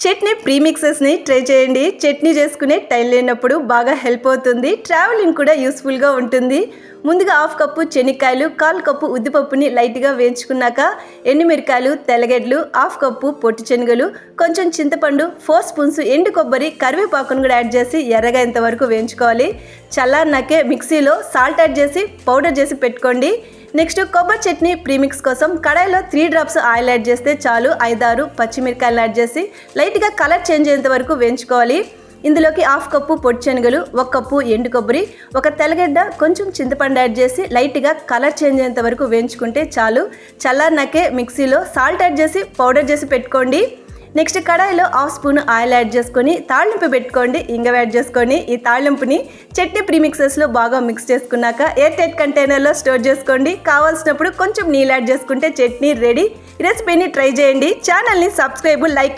Chutney ప్రీమిక్సెస్ని try చేయండి. చట్నీ చేసుకునే time లేనప్పుడు బాగా హెల్ప్ అవుతుంది. ట్రావెలింగ్ కూడా యూస్ఫుల్గా ఉంటుంది. ముందుగా 1/2 కప్పు శనక్కాయలు, 1/4 కప్పు ఉద్దిపప్పుని లైట్గా వేయించుకున్నాక ఎండుమిరకాయలు, తెల్లగడ్డలు, 1/2 కప్పు పొట్టు శనగలు, కొంచెం చింతపండు, 4 స్పూన్స్ ఎండు కొబ్బరి, కరివేపాకును కూడా యాడ్ చేసి ఎర్రగా ఇంతవరకు వేయించుకోవాలి. చల్లారినాకే మిక్సీలో సాల్ట్ యాడ్ చేసి పౌడర్ చేసి పెట్టుకోండి. నెక్స్ట్ కొబ్బరి చట్నీ ప్రీమిక్స్ కోసం కడాయిలో 3 డ్రాప్స్ ఆయిల్ యాడ్ చేస్తే చాలు. 5-6 పచ్చిమిరకాయలు యాడ్ చేసి లైట్గా కలర్ చేంజ్ అయ్యేంత వరకు వేయించుకోవాలి. ఇందులోకి 1/2 కప్పు పొట్టు శనగలు, 1 కప్పు ఎండు కొబ్బరి, 1 తెల్లగడ్డ, కొంచెం చింతపండు యాడ్ చేసి లైట్గా కలర్ చేంజ్ అయ్యేంత వరకు వేయించుకుంటే చాలు. చల్లారినాకే మిక్సీలో సాల్ట్ యాడ్ చేసి పౌడర్ చేసి పెట్టుకోండి. నెక్స్ట్ కడాయిలో 1/2 స్పూన్ ఆయిల్ యాడ్ చేసుకొని తాళింపు పెట్టుకోండి. ఇంగ యాడ్ చేసుకొని ఈ తాళింపుని చట్నీ ప్రీమిక్సెస్లో బాగా మిక్స్ చేసుకున్నాక ఎయిర్ టైట్ కంటైనర్లో స్టోర్ చేసుకోండి. కావాల్సినప్పుడు కొంచెం నీళ్ళు యాడ్ చేసుకుంటే చట్నీ రెడీ. ఈ రెసిపీని ట్రై చేయండి. ఛానల్ని సబ్స్క్రైబ్, లైక్